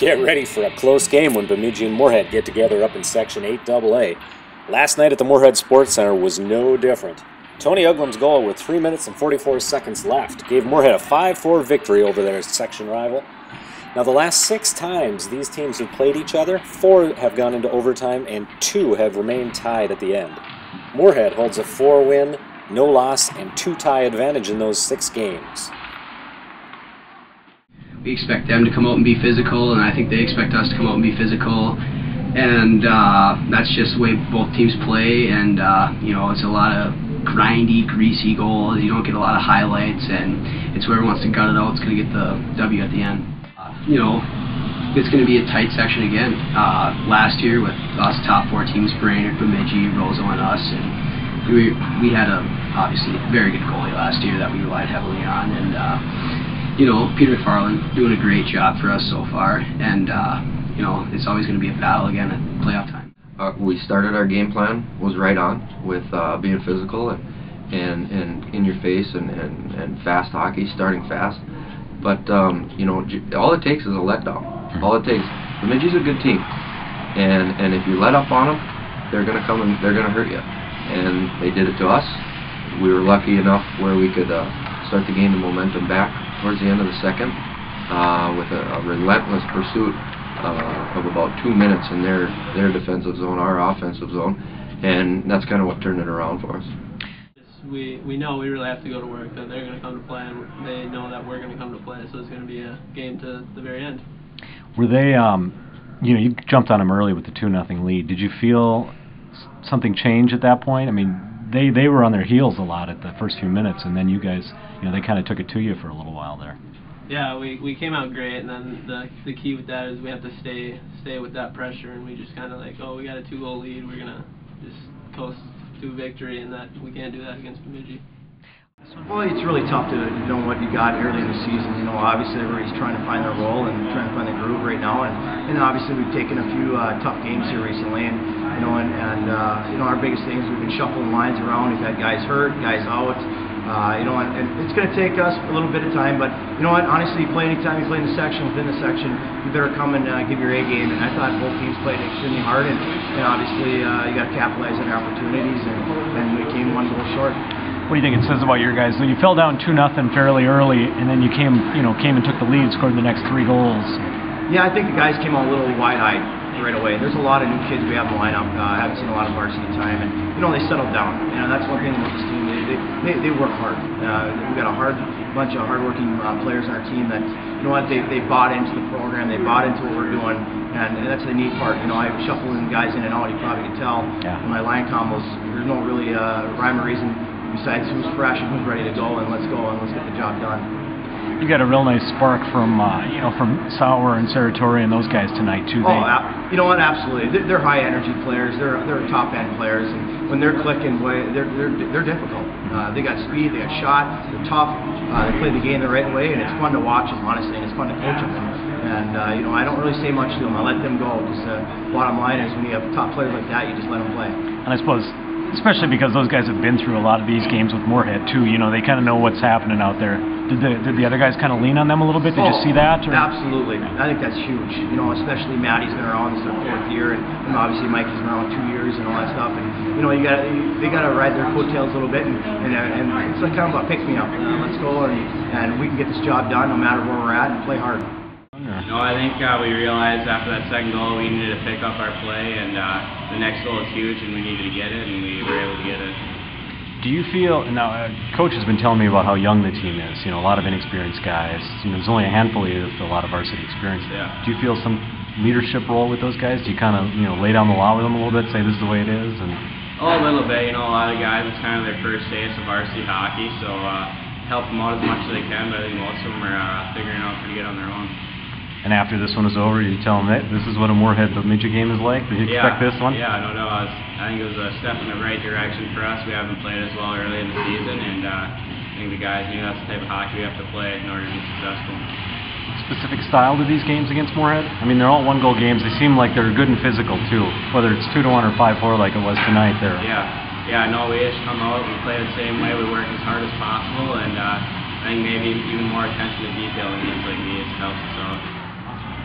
Get ready for a close game when Bemidji and Moorhead get together up in Section 8AA. Last night at the Moorhead Sports Center was no different. Tony Uglam's goal with 3 minutes and 44 seconds left gave Moorhead a 5-4 victory over their section rival. Now the last 6 times these teams have played each other, 4 have gone into overtime and 2 have remained tied at the end. Moorhead holds a 4-win, no loss, and 2-tie advantage in those 6 games. We expect them to come out and be physical, and I think they expect us to come out and be physical. And that's just the way both teams play, and you know, it's a lot of grindy, greasy goals. You don't get a lot of highlights, and it's whoever wants to gut it out, it's going to get the W at the end. You know, it's going to be a tight section again. Last year with us top 4 teams, Brainerd, Bemidji, Roseau, and us, and we had a obviously very good goalie last year that we relied heavily on, and you know, Peter McFarland doing a great job for us so far, and you know, it's always going to be a battle again at playoff time. We started our game plan, was right on with being physical and in your face and fast hockey, starting fast. But you know, all it takes is a letdown. All it takes. Bemidji's a good team, and if you let up on them, they're going to come and they're going to hurt you. And they did it to us. We were lucky enough where we could start to gain the momentum back towards the end of the second with a relentless pursuit of about 2 minutes in their defensive zone, our offensive zone, and that's kind of what turned it around for us. We know we really have to go to work, that they're going to come to play, and they know that we're going to come to play, so it's going to be a game to the very end. Were they, you know, you jumped on them early with the 2-0 lead. Did you feel something change at that point? I mean, they were on their heels a lot at the first few minutes, and then you guys, you know, they kind of took it to you for a little while there. Yeah, we came out great, and then the key with that is we have to stay with that pressure, and we just kind of like, oh, we got a 2-goal lead, we're gonna just coast to victory, and that we can't do that against Bemidji. Well, it's really tough to know what you got early in the season. You know, obviously everybody's trying to find their role and trying to find the groove right now, and obviously we've taken a few tough games here recently, and you know, you know, our biggest thing is we've been shuffling lines around. We've had guys hurt, guys out. You know, and it's going to take us a little bit of time, but you know what, honestly, anytime you play in the section, within the section, you better come and give your A game, and I thought both teams played extremely hard, and obviously you got to capitalize on your opportunities, and we came 1 goal short. What do you think it says about your guys? When you fell down 2-0 fairly early, and then you came and took the lead, scored the next 3 goals. Yeah, I think the guys came out a little wide-eyed right away. There's a lot of new kids we have in the lineup. I haven't seen a lot of varsity time, and you know, they settled down. You know, that's one thing about this team. They work hard. We got a bunch of hardworking players on our team that, you know what, they bought into the program. They bought into what we're doing, and that's the neat part. You know, I shuffle in guys in and out. You probably can tell. Yeah. In my line combos, there's no really rhyme or reason besides who's fresh and who's ready to go, and let's go and let's get the job done. You got a real nice spark from you know, from Sauer and Saratori and those guys tonight too. You know what? Absolutely, they're high energy players. They're top end players, and when they're clicking, boy, they're difficult. They got speed, they got shot, they're tough. They play the game the right way, and it's fun to watch them, honestly, and it's fun to coach them. And you know, I don't really say much to them. I let them go, because bottom line is when you have top players like that, you just let them play. And I suppose, especially because those guys have been through a lot of these games with Moorhead too, you know, they kind of know what's happening out there. Did the other guys kind of lean on them a little bit? Did you see that? Or? Absolutely. I think that's huge. You know, especially Maddie's been around, this is their 4th year, and obviously Mikey's been around 2 years and all that stuff. And you know, they got to ride their coattails a little bit, and it's like kind of a pick me up. Let's go and we can get this job done no matter where we're at, and play hard. No, I think we realized after that second goal we needed to pick up our play, and the next goal is huge, and we needed to get it, and we were able to get it. Do you feel, now Coach has been telling me about how young the team is, you know, a lot of inexperienced guys, you know, there's only a handful of you with a lot of varsity experience. Yeah. Do you feel some leadership role with those guys? Do you kind of, you know, lay down the law with them a little bit, say this is the way it is? And a little bit, you know, a lot of guys, it's kind of their first taste of varsity hockey, so help them out as much as they can, but I think most of them are figuring it out pretty good on their own. And after this one is over, you tell them that this is what a Moorhead Bemidji game is like? Did you expect this one? Yeah, no, I think it was a step in the right direction for us. We haven't played as well early in the season, and I think the guys knew that's the type of hockey we have to play in order to be successful. Specific style to these games against Moorhead? I mean, they're all 1-goal games. They seem like they're good and physical, too, whether it's 2-1 or 5-4 like it was tonight there. Yeah, no, we just come out, we play the same way, we work as hard as possible, and I think maybe even more attention to detail in games like these helps us out.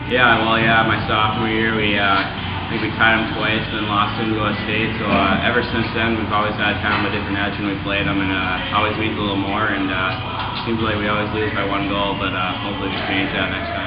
Yeah, well, yeah, my sophomore year, I think we tied them twice, then lost to Louisville State. So ever since then, we've always had kind of a different edge when we played them, and always lead a little more. And seems like we always lose by 1 goal, but hopefully we change that next time.